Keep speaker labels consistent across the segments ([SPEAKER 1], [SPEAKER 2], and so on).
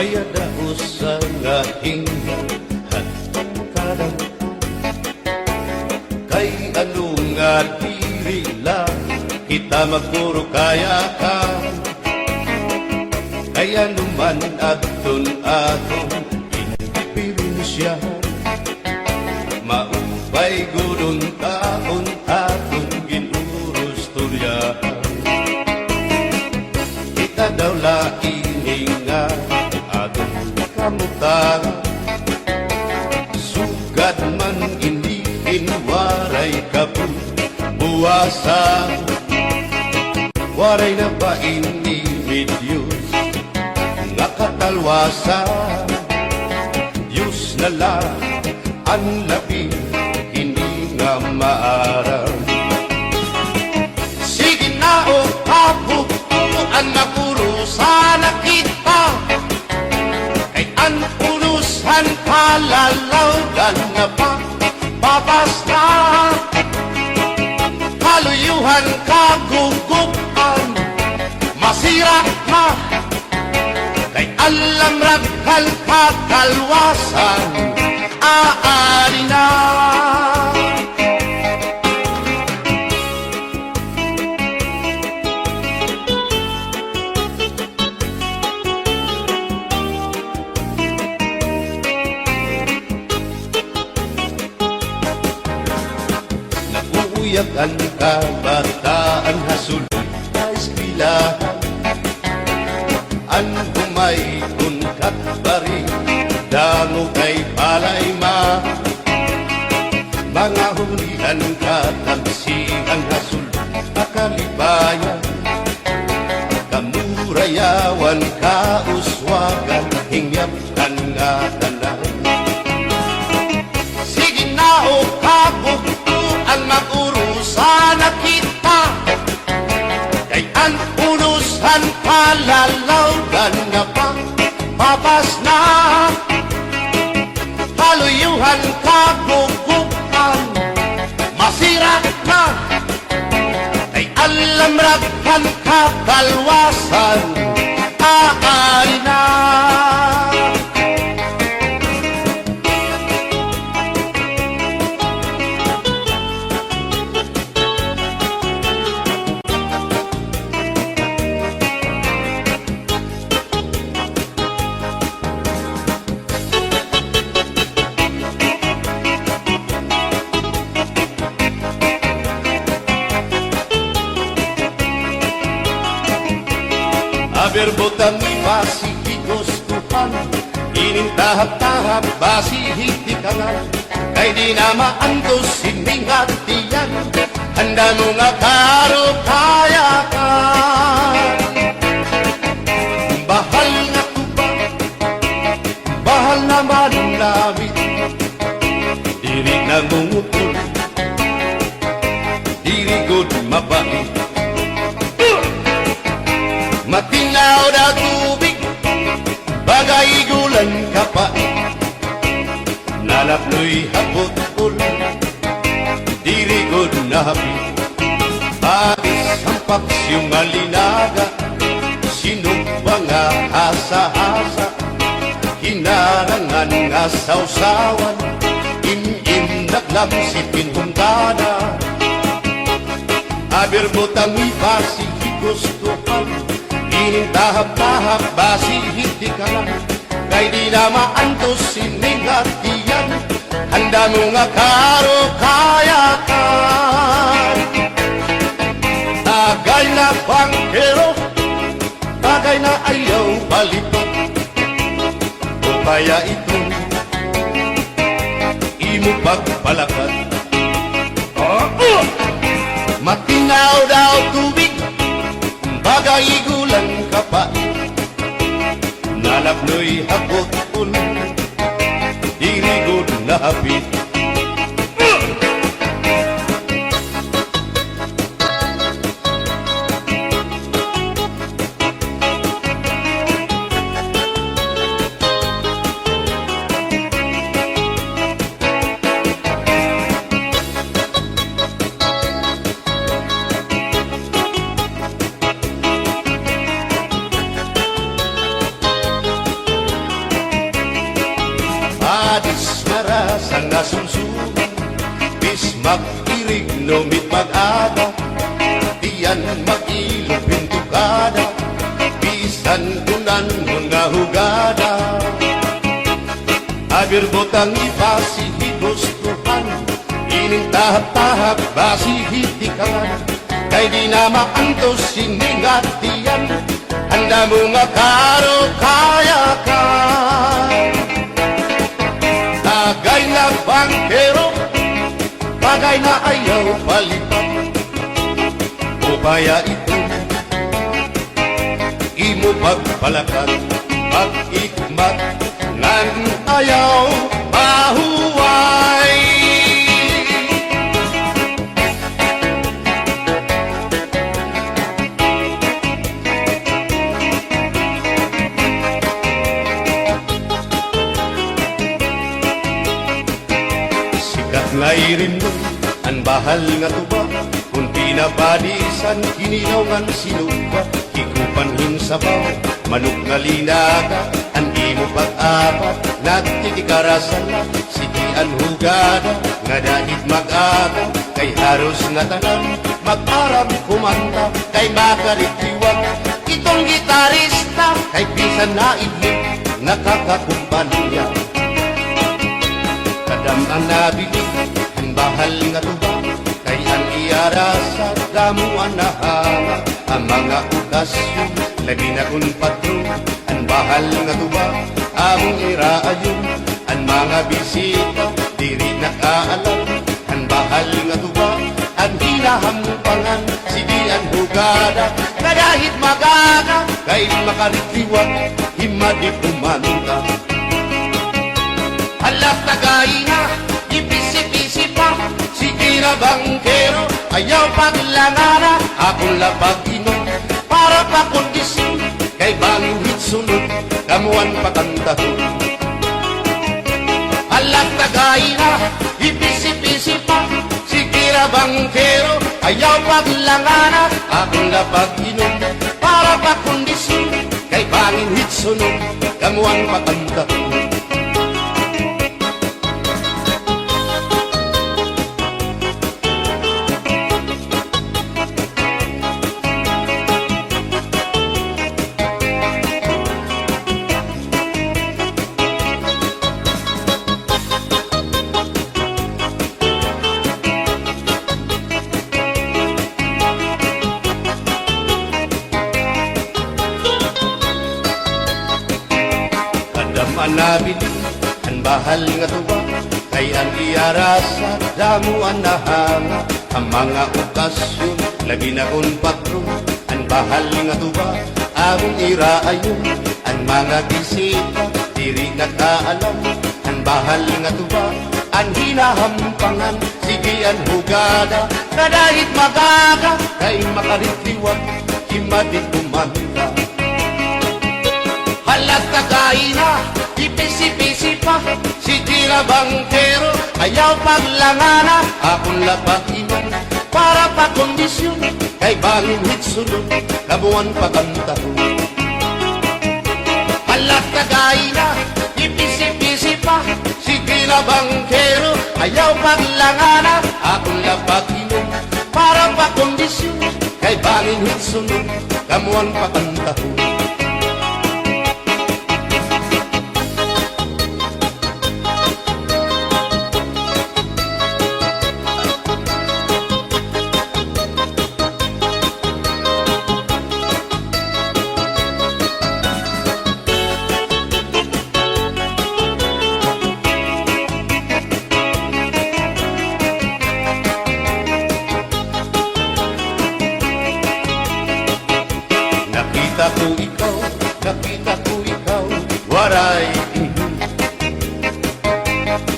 [SPEAKER 1] Maya daos sa ngahing hadkadan kay ano nga diri lang kita magpuro kaya ka kaya naman aton indipirensya maupay gudon taon aton ginurus tulyahan kita daw laing nga aton kamutang sugad man iniin waray kabuwasan waray na ba Diyos nga katalwasan Diyos na lang ang labing hindi nga maaram sige na o kabukuan mapurusan na kita kay ang purusan palalawgan nga pa babas na kaluyuhan kagugupan masira na kay alam raghal kakalwasan aari na naguuyak ang kabataan hasulod na eskwelahan an humay kunkat bari dango kay palay mga hulihan katagsihan hasul akalibayan kamurayawan kauswagan hingyapkan nga tanan sige na o kabugtuan magurusan na kita kay ang urusan palalawgan nga pa babas na haluyuhan kagugupan masira na kay alam raghal kakalwasan aari na berbotang basi higustuhan inintahap-tahap basi hitikangan kay di na maantos sining hatiyan handa mo nga karo kaya ka bahal nga tuba bahal naman namin diri na mungutol diri good mabait matinaw na tubig bagay gulan ka pa nalapnoy hapot-pul dirigod na hapi agis ang paksyong alinaga sinong nga asa-asa hinarangan nga sausawan im-im naglam si pinhundana aber botang ibasi higustuhan inintahap-tahap basi hitikanan kay di na maantos sining hatiyan handa mo nga karo kaya ka tagay na bangkero tagay na ayaw balitot o kaya ito imo pagpalakad matinaw daw tubig bagay gulan ka pa nalapnoy hapot-pul dirigod na hapit ilog pintukada, bisan kunan mga hugada. Abir botang ipasihi gustuhan, ining tahap-tahap basihitikan, kay di na maantos siningatian, handa mo nga karo kaya ka. Tagay na bangkero, bagay na ayaw palipat, upaya ito imo pagpalakat, pag-ikmat ngan ayaw mahuway. Sikat nga irin mo ang bahal nga tuba, kung pinabadisan kinilaw ngan sinuba, kikupanhin sabaw manok nga linaga, ang imo pag-apat nagtitikarasan na, sige ang hugada nga dahit mag-aga, kay haros nga tanan mag-aram kumanta, kay makaritiwag itong gitarista, kay bisan na idlip nakakakumpanya. Kadam ang nabili ang bahal nga tuba, kay ang iarasa damuan na hama, ang mga okasyon labi na kun patron, ang bahal nga tuba among iraayon, ang mga bisita diri nakaalam, ang bahal nga tuba ang hinahampangan, sige ang hugada nga dahit magaga, kay makaritiwag himadi kumanta. Halap tagay na ipisi-pisi pa, sige na bangkero ayaw paglangana, akong lapag-inom para pa kondisyon, kay bangin hitsunod kamuan patantahon. Halap tagay na ipisi-pisi pa, sige na bangkero ayaw paglangana, akong lapag-inom para pa kondisyon, kay bangin hitsunod kamuan patantahon. Manabili ang bahal nga tuba, kay ang iarasa damuan na hanga, ang mga okasyon lagi na kun patron, ang bahal nga tuba among iraayon, ang mga bisita diri nakaalam, ang bahal nga tuba ang hinahampangan, sige ang hugada na dahit magaga, kay makaritiwag himadit kumanta. Halat tagay na ipisi-pisi pa, sige na bangkero ayaw paglangana, akong lapag-inom para pa kondisyon, kay bangin hitsunod kabuan pagantahon. Halat tagay na ipisi-pisi pa, sige na bangkero ayaw paglangana, akong lapag-inom para pa kondisyon, kay bangin hitsunod kamuan pagantahon. Nakita ko ikaw, waray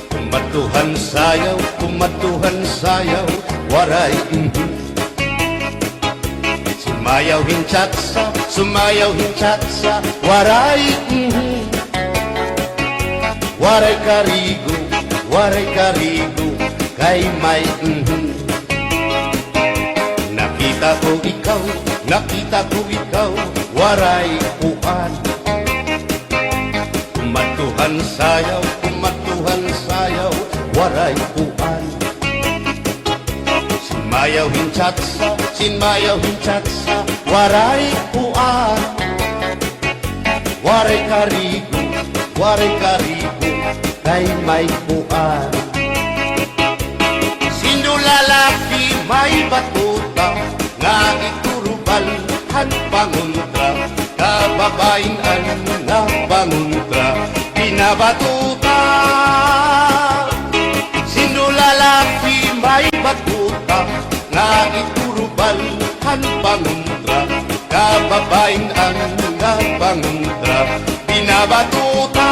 [SPEAKER 1] kumatuhan sayaw, waray sumayaw hinchatsa, waray waray karigo, kay may Nakita ko ikaw, waray uan, kumatuhan sayaw, waray uan, sumayaw hinchatsa, Sinmayaw hinchak sa waray puan, waray karigo, kay may puan. Sino lalaki may batuta, nga iturubalhan panguntra, kababayan nga panguntra, pinabatuta. Sino lalaki may batuta, nga iturubalhan panguntra, kababayan nga panguntra, pinabatuta.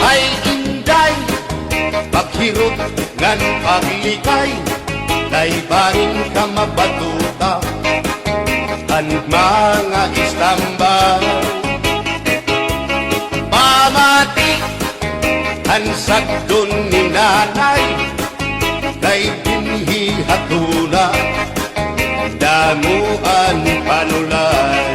[SPEAKER 1] Ay inday, paghirot ngan paglikay, kay barin ka mabatuta, ang mga istambay. Pamati, ang sagdon ni nanay, kay binhi hatuna, damuan panulay.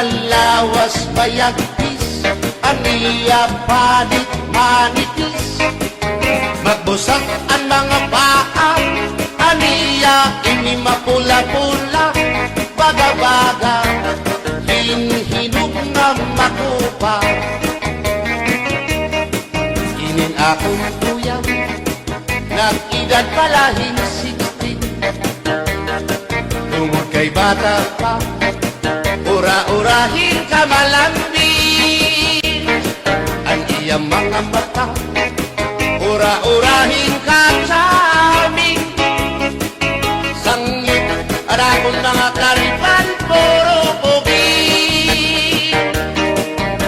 [SPEAKER 1] Lawas mayagpis, aniya panit manitis, magbusak ang mga paa, aniya ini mapula-pula, baga-baga, hinhinug na makupa. Inin akong tuyang, nag-edad palahin 16, tungod kay bata pa, ura-urahin ka malambing, ang iyang mga mata, ura-urahin ka saming, sangit at akong mga karipan, puro pugi.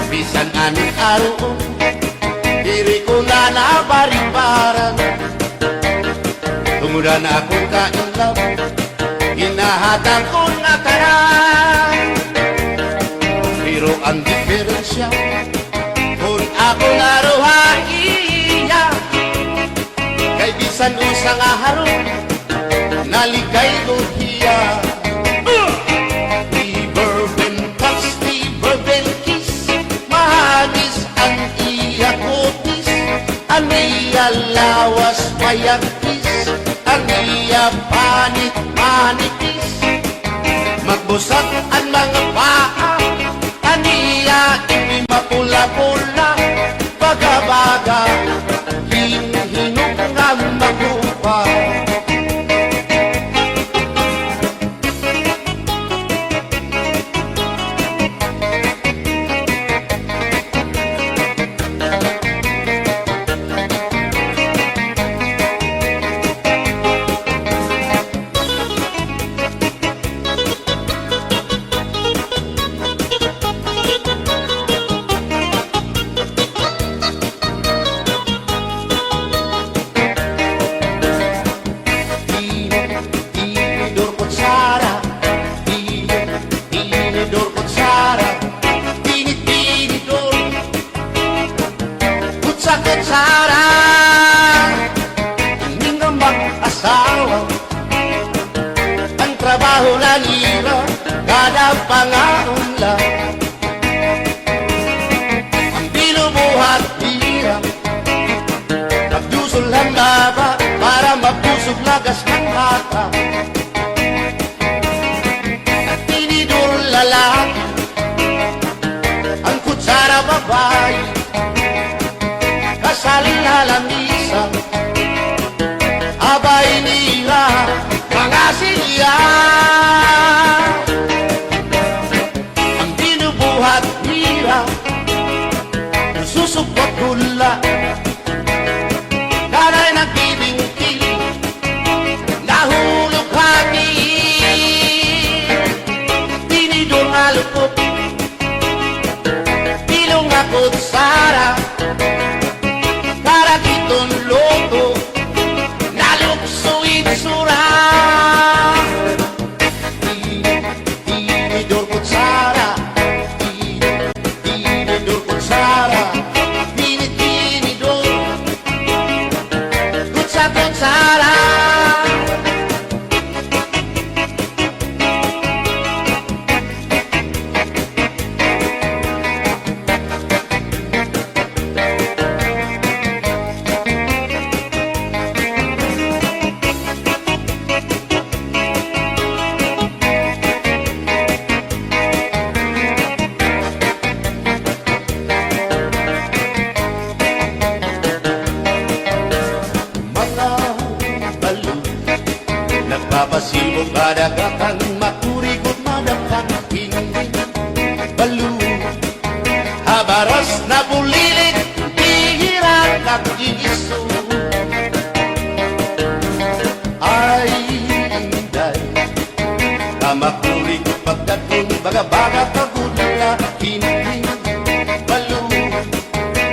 [SPEAKER 1] Bisan anong araw, diri ko na nabaribaran, tumudan akong kainlaw, hinahatang ko na tanan. Pero ang diferensya, kung ako naruhaiya, kay bisan usang aharong, naligay ko hiya. Di bourbon touch, di bourbon kiss, mahagis ang iya kutis, ang iya lawas mayagkis, ang iya panit manitis, magbusak ang mga paa, aniya ini mapula-pula, baga-baga, hinhinug nga magupa. Kutsara, hindi nga mag-asawa, ang trabaho na nila, kada pangaunla, ang binubuhat nila, nagdusol ang laba, para mapusog lagas ng bata, at tinidor lalaki, ang kutsara babae, kasaling halamisan, abay nila mga siya. Ang sara karagiton loto naluksuin sura tinidor kutsara tinidor kutsara tinidor kutsara Nagpapasibog kadagatan, makurikot madagkan, hindi balo. Habaras na bulilit, bihirang kagiso. Ay, inday, kamakurikot pagdating, baga-baga kagudla, hindi balo.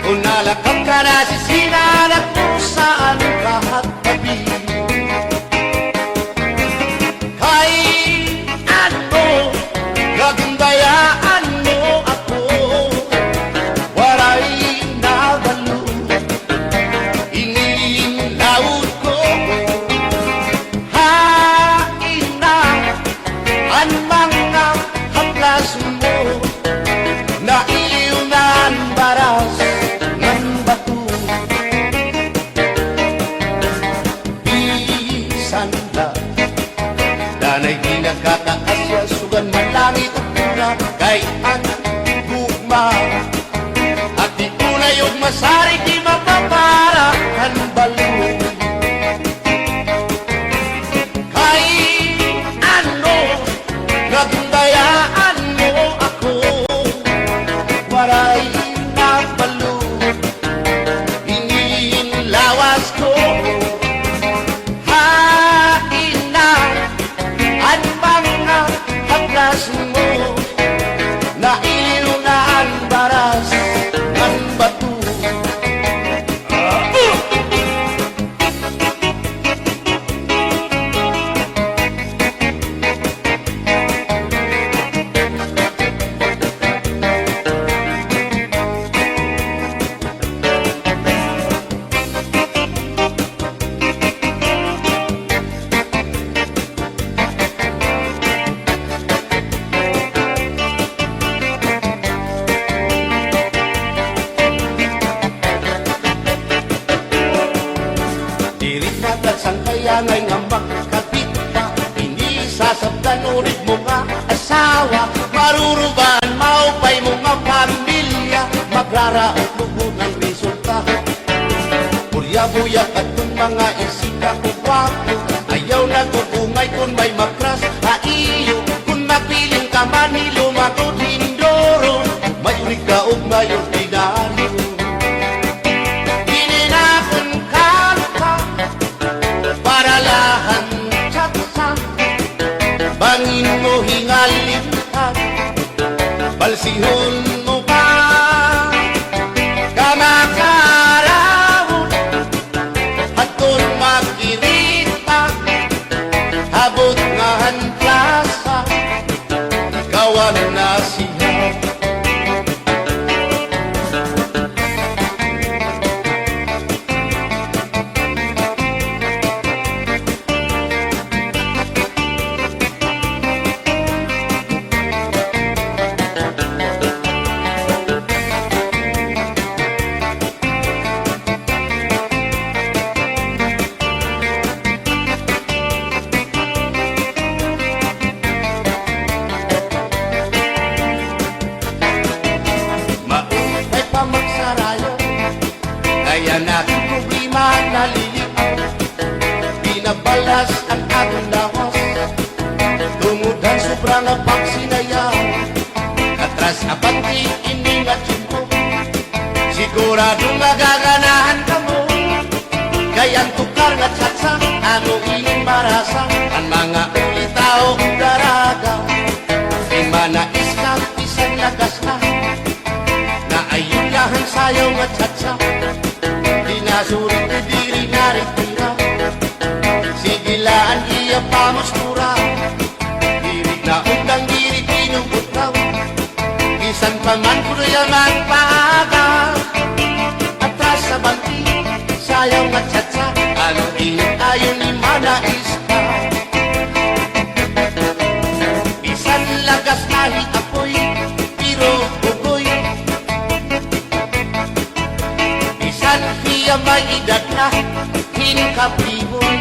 [SPEAKER 1] Kung nalakang ka na sisinanak mo saan kahat tabi. Gagandayaan mo ako, waray nabalo, inilaot ko, hain na ang mga haplas mo, na iunan baras ng bato. Bisan na, danay di nakakaasya, sugan man langit kay ang gugma at di ko na yung masarig di mapapara ang balo. Kay ano nagundayaan mo ako, waray na balo, inilawas ko, hain na ang mga haplas mo, na ilunan baras ng bato. Sang kaya ngay nga makakapit ka, hindi sasabdan ulit mo nga asawa, marurubaan maupay mo nga pamilya, magraraot lubod ng resulta. Burya-buyak at kung mga isika ko wapo, ayaw na kukungay kung may makras haiyo, kung mapiling ka man hilumagod hindoro, may urig ka o may ordinaryo. Bangin mo hingalimtan, balsihon mo pa, kamakarawon, at kung makirita, habot nga han plasa, kawan na siya. Kaya natin problema nalilig, binabalas ang atong lawas, tumudan sobrang pagsinaya, atras abanti iningat mo, sigurado magaganahan ka mo, kaya tukar nga tsatsa, ano ining marasa, ang mga ulitao daraga, ay manais ka isang lagas na ayunahan sa sayaw nga tsatsa. Di nasulit na diri naritira. Sigilaan iya pamustura. Diri na undang diri pinubutaw. Isan pa man kuno yaman paaga. Atras sa bangki, sayaw nga tsatsa. Ano init ayon ni manais ka. Bisan lagas nahi apoy, pero bugoy. Bisan hiya may edad na, hinkapriboy.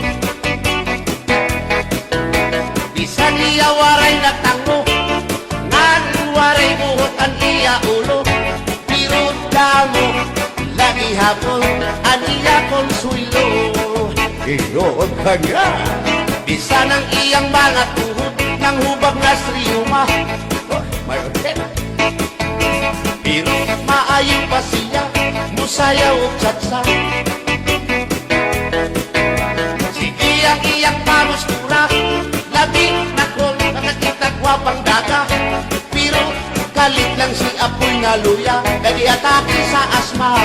[SPEAKER 1] Bisan hiya waray na tango, nan waray buhok ang iya ulo. Pero damo, lagi hapon, ang iya konsuelo. Iyon ka nga. Bisan ang iyang mga tuhod, nang hubag na sriyuma. May hotel. Pero maayo pa siya, musayaw o tsatsa. Sige ang iyang pamustura, labi na kong nakakita gwapang daga. Pero kalit lang si apoy nga luya, kaya atake sa asma.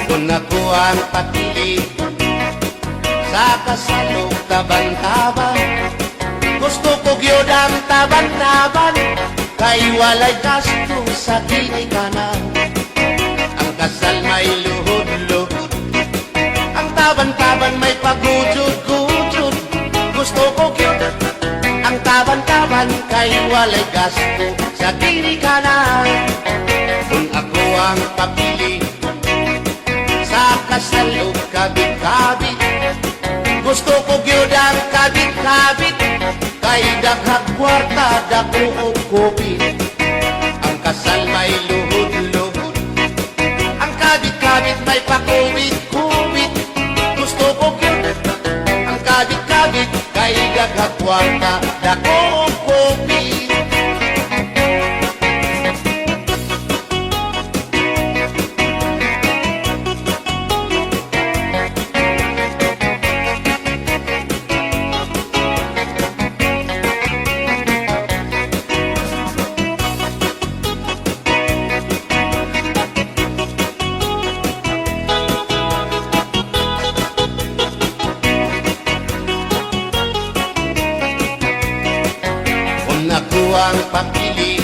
[SPEAKER 1] Kung ako ang patili sa kasalog taban-taban, gusto ko gyud ang taban-taban, kay walay gasto sa kini kanan. Ang kasal may luhod-luhod, ang taban-taban may pagujud-gujud. Gusto ko gyud ang taban-taban, kay walay gasto sa kini kanan. Kung ako ang papili sa kasalog kabit-kabit, gusto ko gyud ang kabit-kabit, kay daghang kwarta dako og kupit. Ang kasal may luhod-luhod, ang kabit-kabit may pakubit-kubit. Gusto ko gyud ang kabit-kabit, kay daghang kwarta dako og kupit. Ako ang papili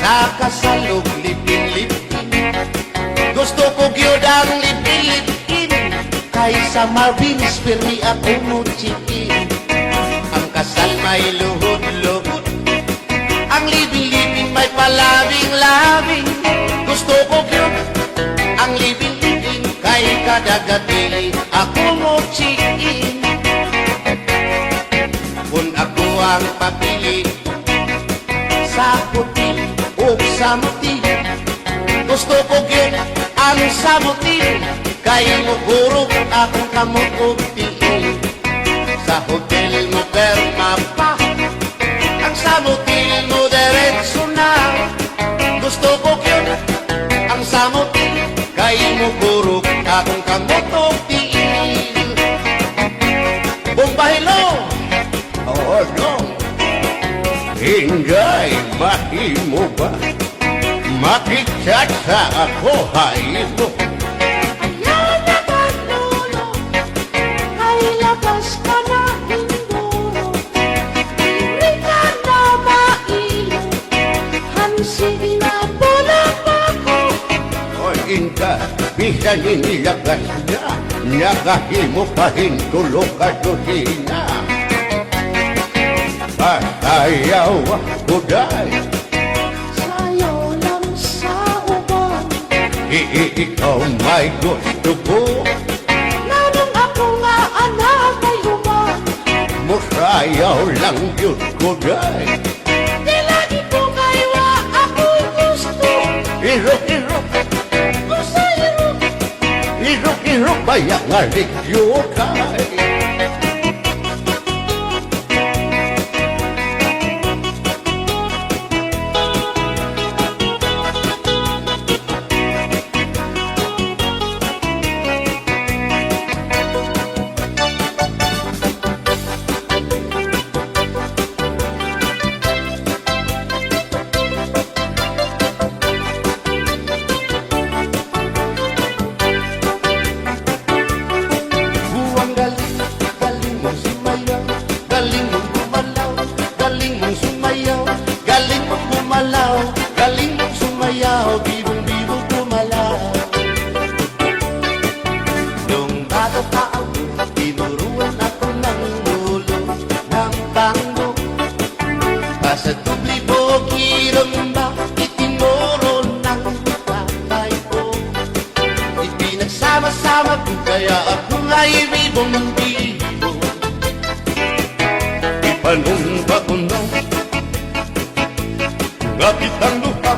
[SPEAKER 1] sa kasalog lipin-lipin, gusto ko gyud ang lipin-lipin, kaysa Marvin's Perry ako muchikin. Ang kasal may luhod-luhod, ang lipin-lipin may palabing-labing. Gusto ko gyud ang lipin-lipin, kay kadagati ako muchikin. Kung ako ang papili sa puti o sa muti, gusto ko gyud ang sa muti, kay mugurog akong kamot og tiil. Sa hotel mo perma pa, ang sa muti mo diretso na. Gusto ko gyud ang sa muti, kay mugurog akong kamot og tiil. Bumbahilo! Oh no, Inday, mahimo ba? Makichat sa ako, haylo.
[SPEAKER 2] Ayaw na kanulo, kay labas ka na hinduro. Diri ka na mailo, hansig na bulang ako.
[SPEAKER 1] O Inday, bisan inilagas na, nakahimo pa hintulog ka dosina. Ayaw ako dahil
[SPEAKER 2] Sayaw lang sa uban,
[SPEAKER 1] ikaw may gusto ko.
[SPEAKER 2] nanong ako nga anak ay human.
[SPEAKER 1] Musayaw lang yun ko dahil
[SPEAKER 2] Di lagi ko kaywa ako'y gusto.
[SPEAKER 1] iro,
[SPEAKER 2] Kung sa'yo
[SPEAKER 1] Pero baya nga ligyo kay Buwang galing, galing mong sumayaw, galing mong gumalaw, galing mong sumayaw, galing mong gumalaw, galing mong sumayaw, bibong-bibong gumalaw. Nung bago pa ako, tinuruan ako ng ulo ng tango. Basta tublibo, kiramba, itinuro ng tatay ko. Ipinagsama-sama ko kaya ako nga'y bibong-bibo. Ipanumpa ko na ngapit ang lupa,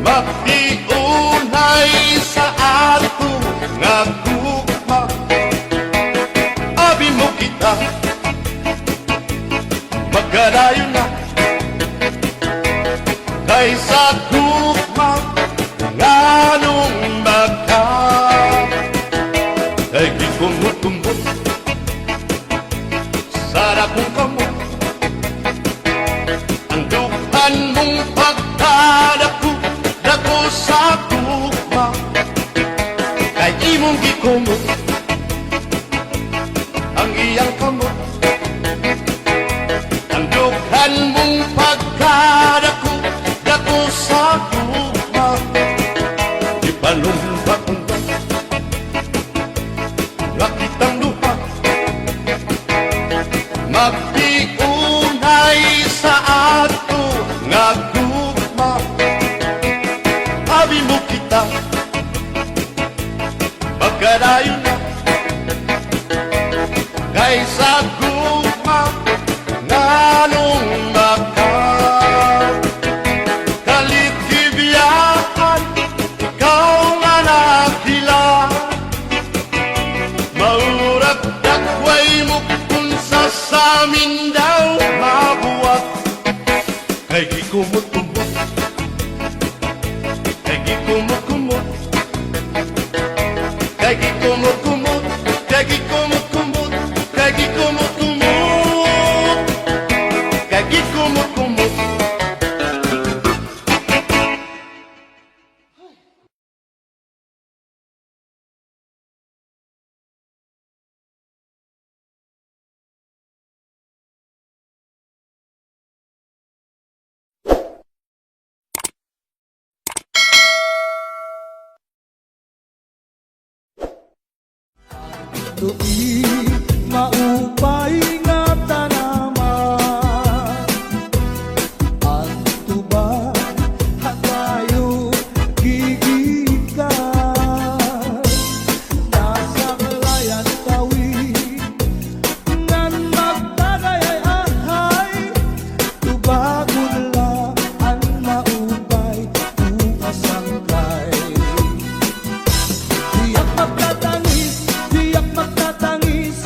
[SPEAKER 1] mapiunay sa ato nga gugma. Abi mo kita, magkadayo na kaysa gugma nganong magka. Kay gikumot-kumot sana kung kamot ang dukan mong pagkadako dako sa gugma. Kay imong gikumot ang iyang kamot ang dukan mong pagkadako dako sa gugma. Ipalumpa ko na nakitang luha, magpiunay sa ato nga gugma. Abi mo kita, magkadayo na kaysa gugma nganong maka. Kalikibiyaan, ikaw nga nakila, maurag dakway mo kung sa amin daw mabuwag. Kay gikumot-kumot, kay gikumot-kumot, kay gikumot-kumot, kay gikumot-kumot, kay gikumot-kumot, kay gikumot-kumot.
[SPEAKER 3] Do'i maupay nga tanaman, ang tuba hatayo gigikan. Nasa kalayan tawid ngan magtagayay-ahay, tubagon la ang maupay umasangkay. Tiyak magtatangis,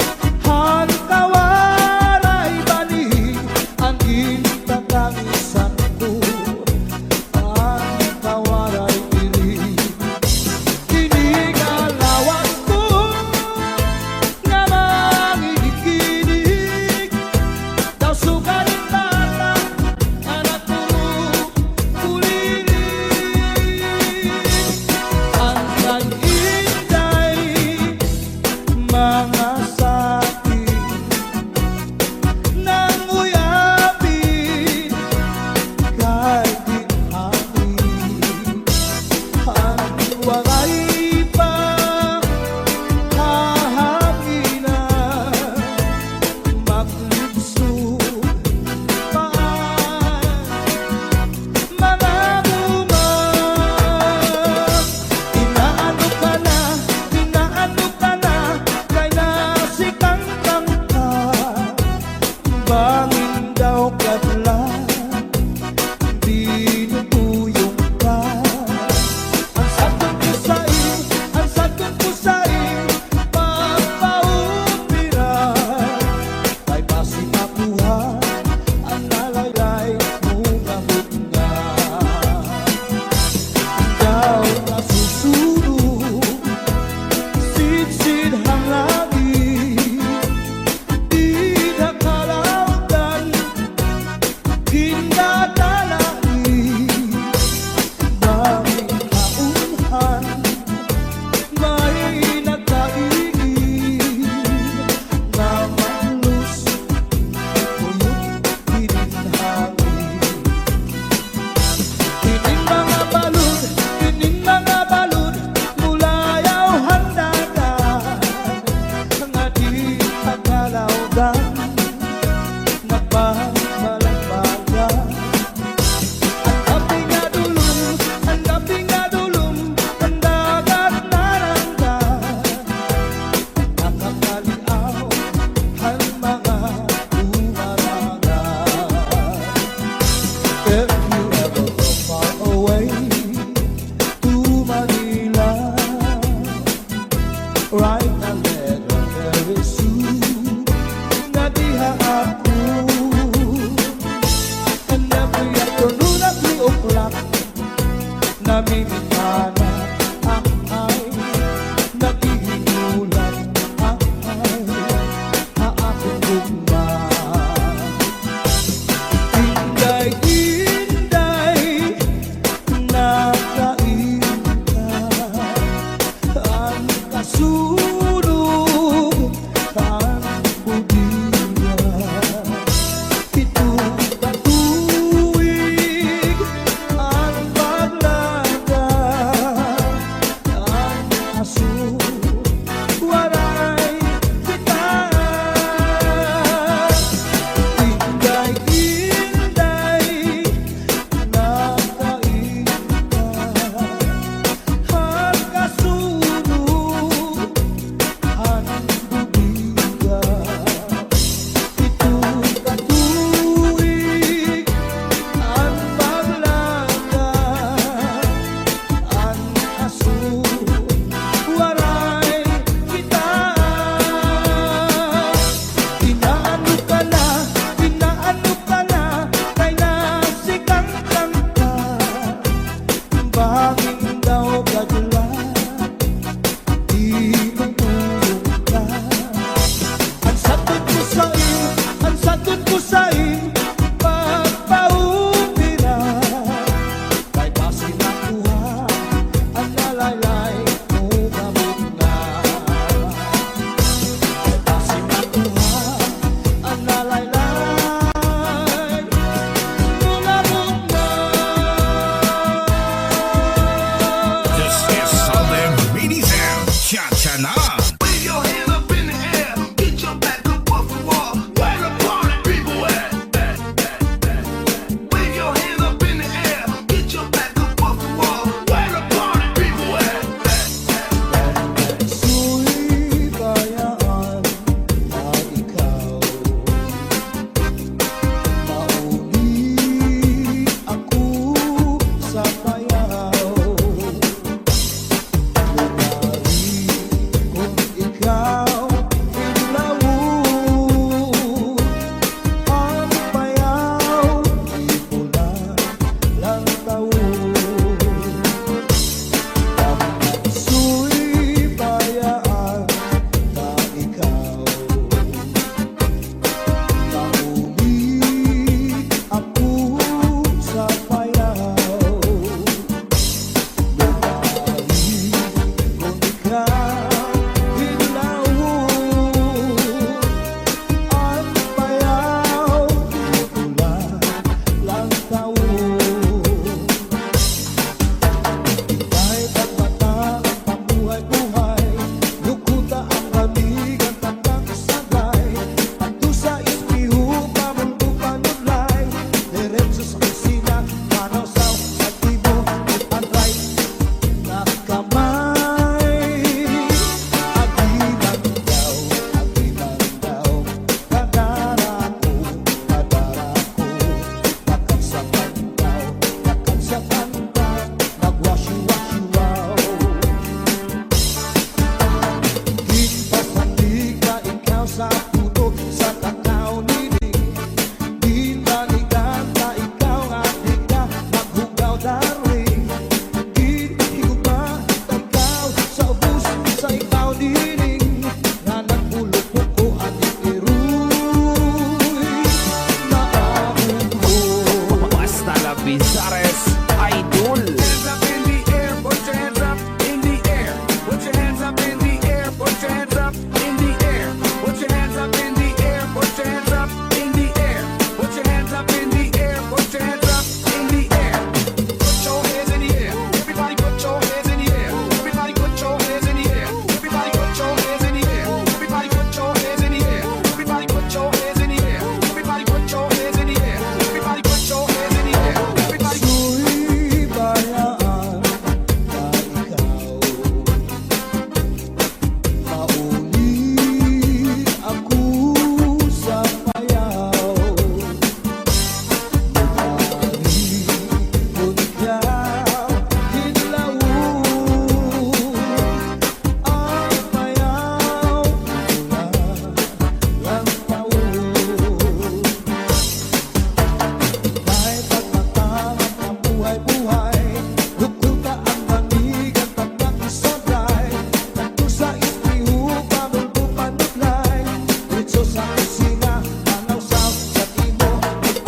[SPEAKER 3] Iso sa kusina, anaw south sa imo,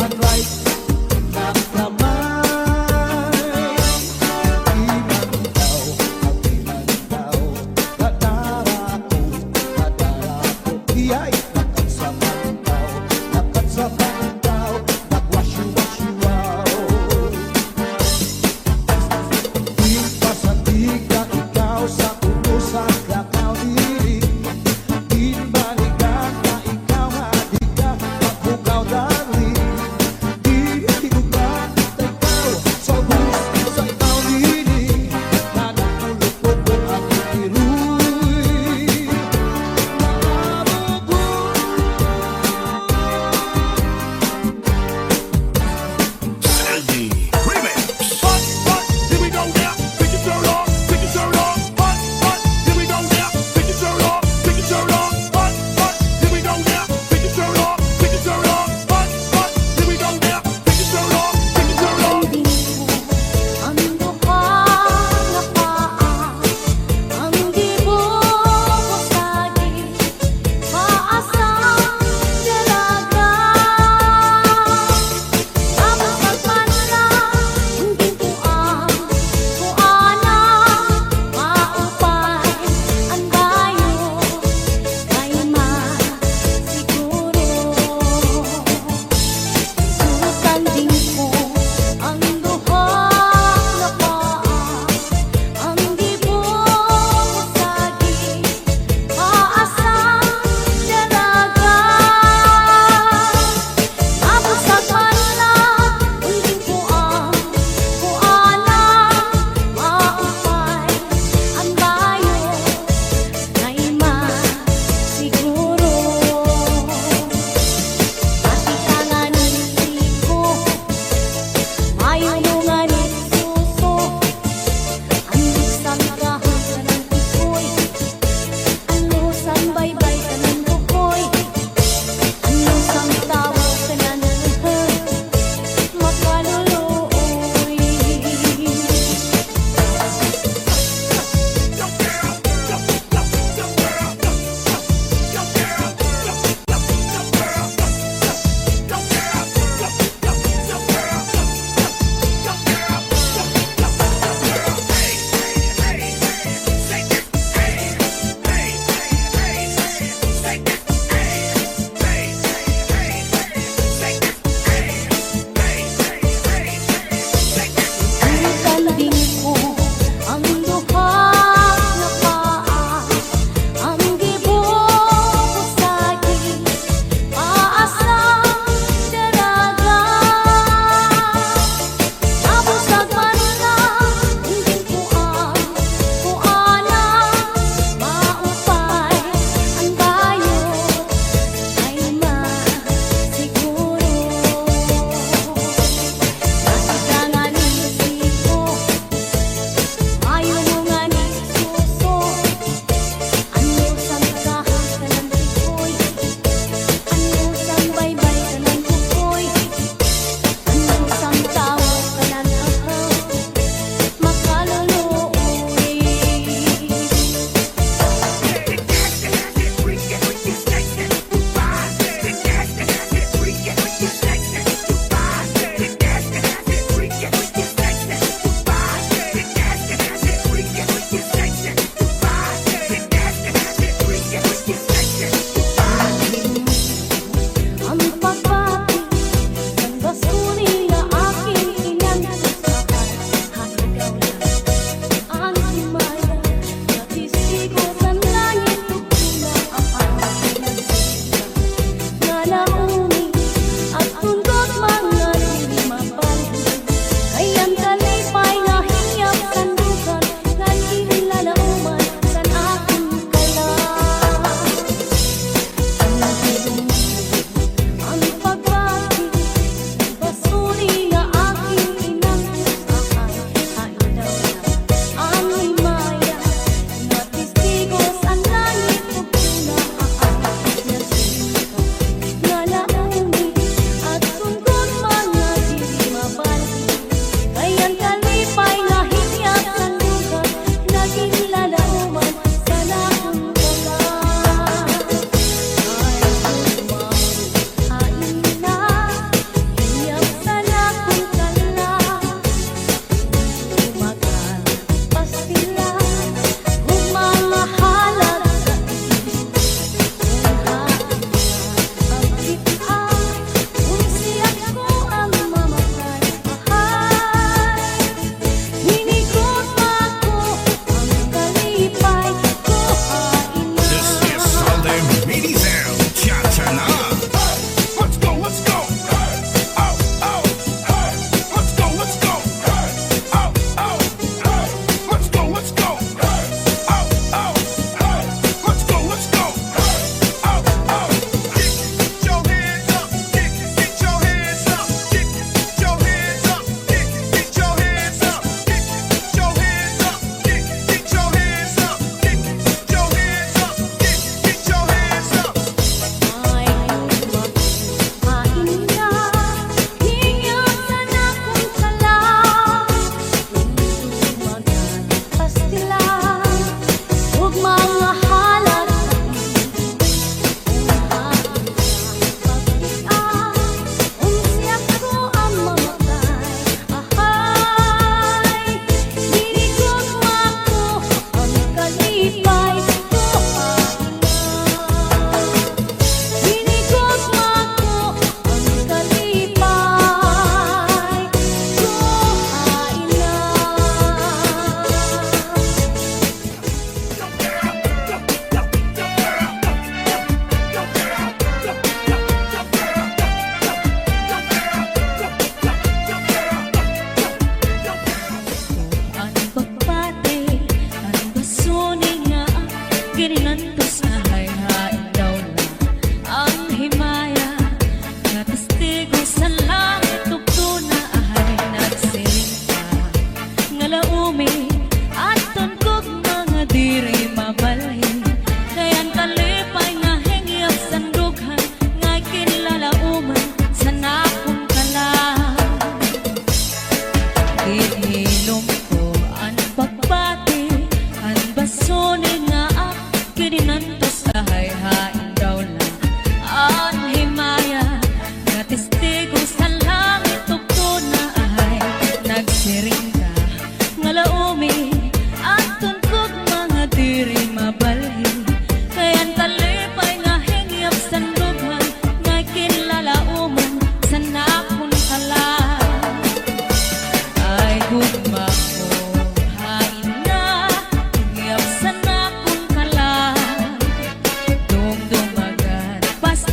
[SPEAKER 3] and right na kamay. Imandaw, kadara ko, iyay, nakat sa pantaw, nagwasyu-wasyu-waw. Di pasandig ka ikaw sa ulo sa kakaw diri, di balikan ka ikaw nga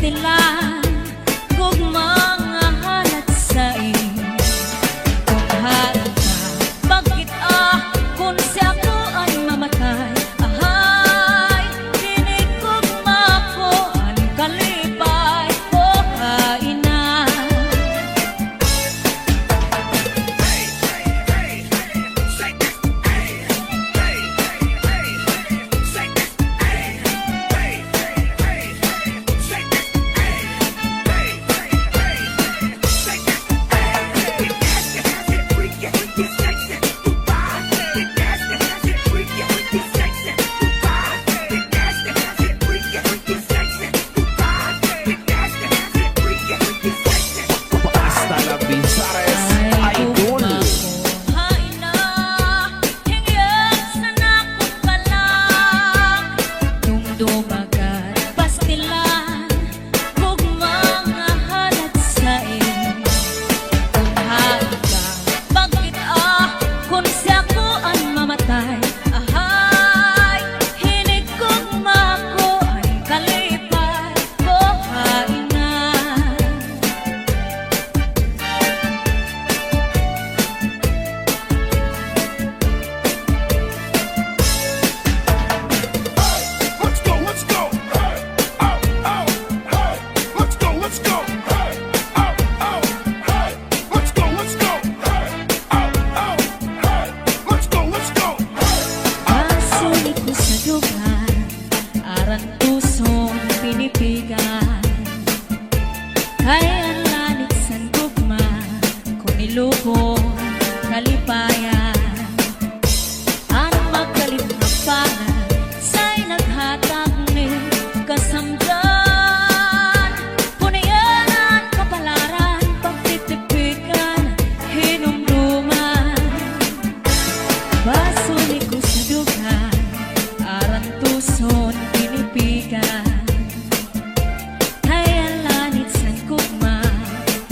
[SPEAKER 4] pastilan kung mga halat saing. Kung halat ka, bakit kung si ako ay mamatay? Ahay, dinig kong mako ang kalipay o kainan.
[SPEAKER 3] Hasta la Binzares Idol.
[SPEAKER 4] Hain na, hingyat sa nakot ka lang. Dumdumagat, pastilan, kung mga halat saing. Kung hain ka, bakit kung si ako ang mamatay? Ahay, hinig kong mako ang kalipay ko hain na.
[SPEAKER 5] Let's go, let's go. Hey, oh, oh, hey. Let's go, let's go. Hey, oh, oh, hey. Let's go, let's go. Hey, oh, oh, hey. Let's go, let's go.
[SPEAKER 4] Pasulit ko sa dugan, arang tusong pinipigan. Kaya ang lanit sa gugma, kung ilubong kalipayan. Ang magkalipnapangan, sa'y naghatag ni kasamdan. Punayanan, kapalaran, pagtitipikan, hinumduman. Pasulit ko sa dugan, arang tuson pinipigan. Kaya langit sa gugma,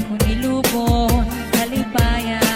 [SPEAKER 4] kung ilubon kalipayan.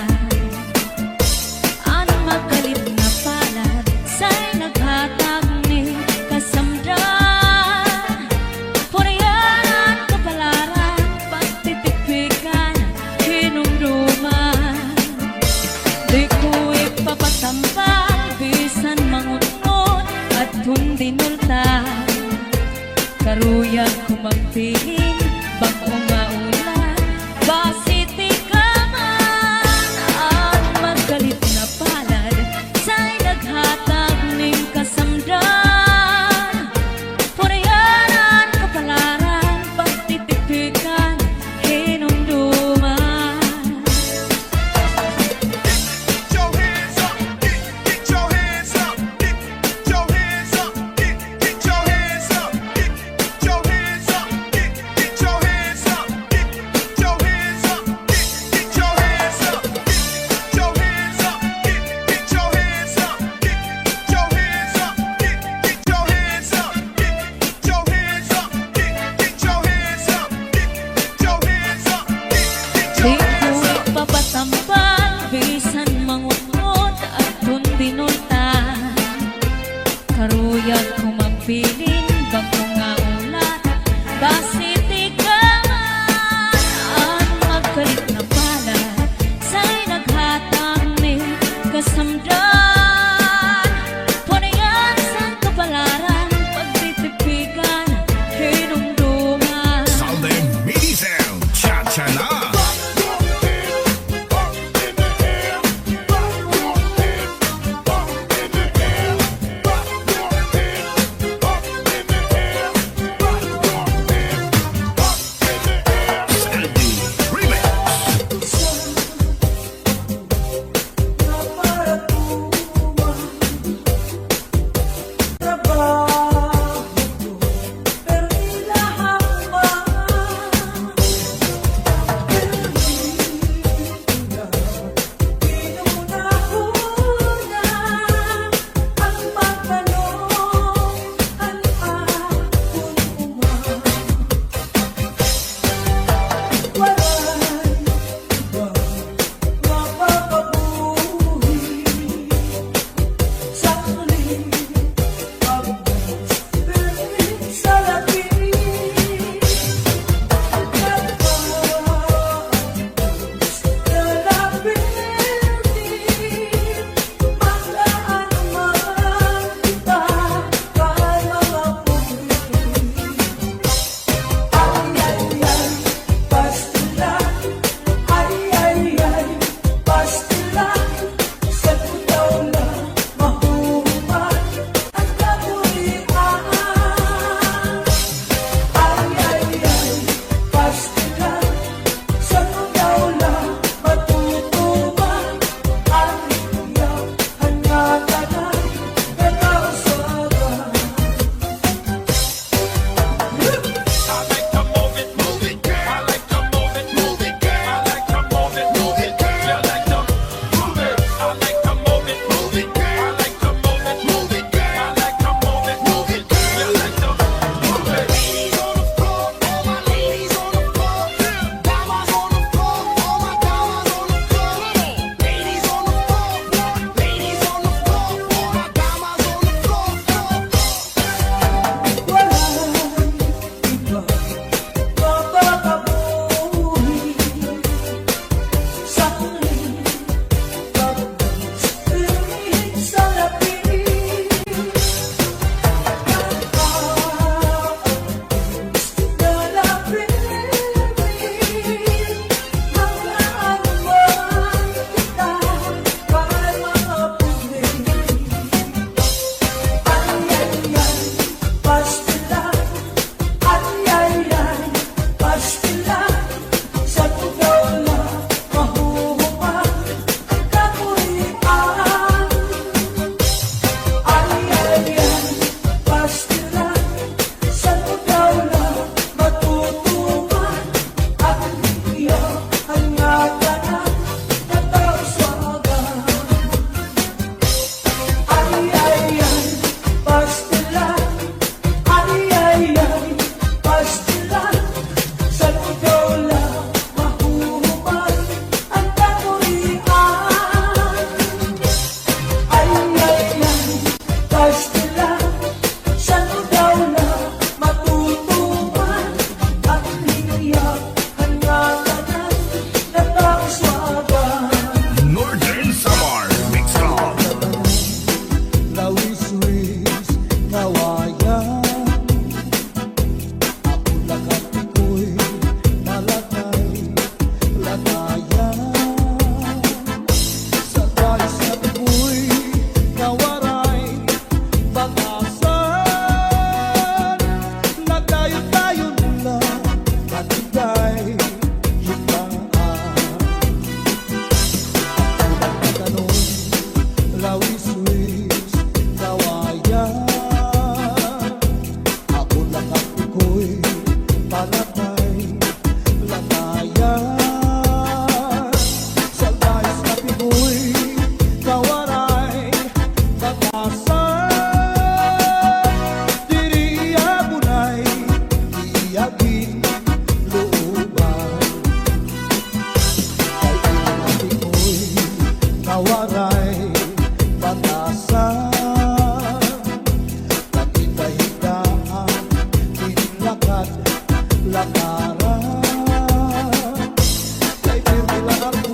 [SPEAKER 3] Kay pirmi lang ako,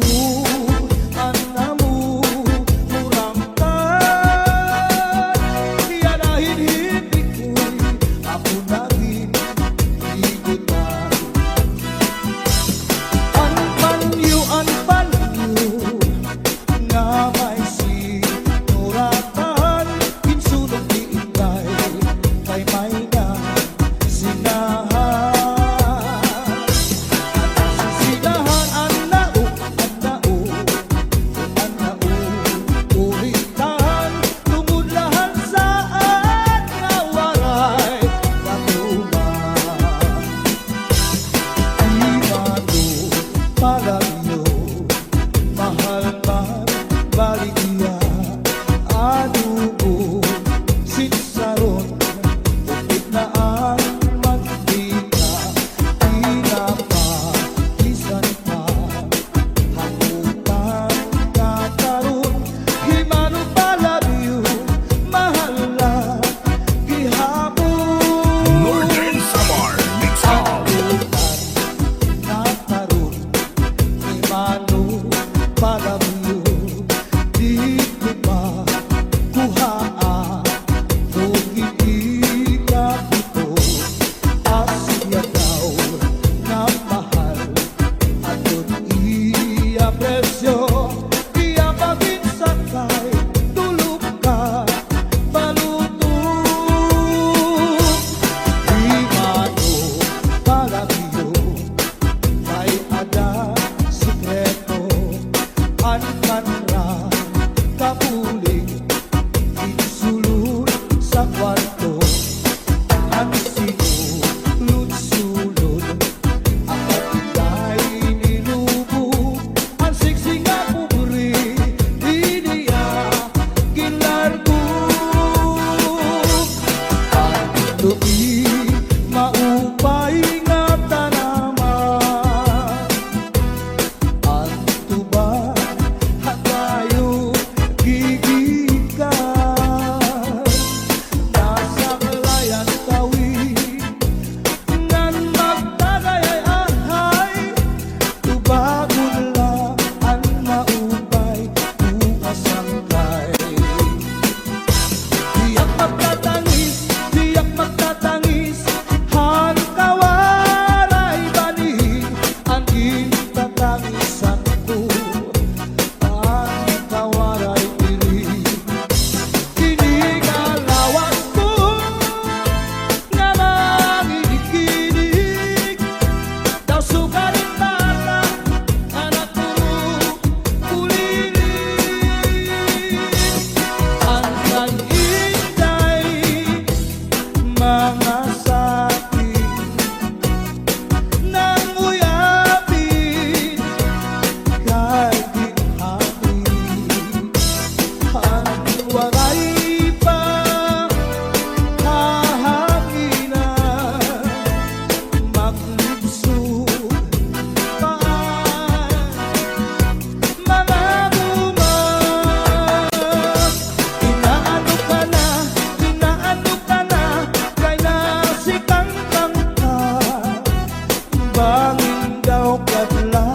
[SPEAKER 3] anamu muramtan. Kaya dahil hindi ko'y ako naging igutan. Ang panyo nga may sinuratan, kinsulong diintay kay may na sinahan. Sinahan ang nao, uritan, tumudlahan saan nga waray katuman. Imano palagyo, mahal man baligya, anubo sinsaron, upit na ang magdika, pinapakisan pa, hamutan kakaroon. Imano palagyo, mahal lang gihapon.
[SPEAKER 5] Northern Samar Mix Hall.
[SPEAKER 3] Nataron, imano palagyo, di ko pa kuhaan, kung hindi ka ito, asya daw na mahal, aton iya presyo, iya pabinsan kay tulog ka balutong. Imano palagyo, may ada sikreto, an kanra kapuling, insulod sa kwarto, ang sinulod-sulod, ang patigay nilubog, ang siksi nga pupuri, di niya gilargo. Ang tuwi maupay nga tanaman, ang tuba hatayo gigikan. Nasa kalayan tawid ngan magtagayay-ahay, tubagon lang ang maupay uasangkay. Tiyak magtatangis, han kawaray bani, ang itatangisan ko, ang kawaray diri. Kinigalawas ko nga manginig-inig, daw sugaring bata, anak ko kulilig. Ang nag-intay, mga sakit nang uyapin, kay ginhawi. Ang waray pa kahanginan, maglibsog paan, mga buman. Inaano ka na, kay nasikang ka, bangin daw kadla.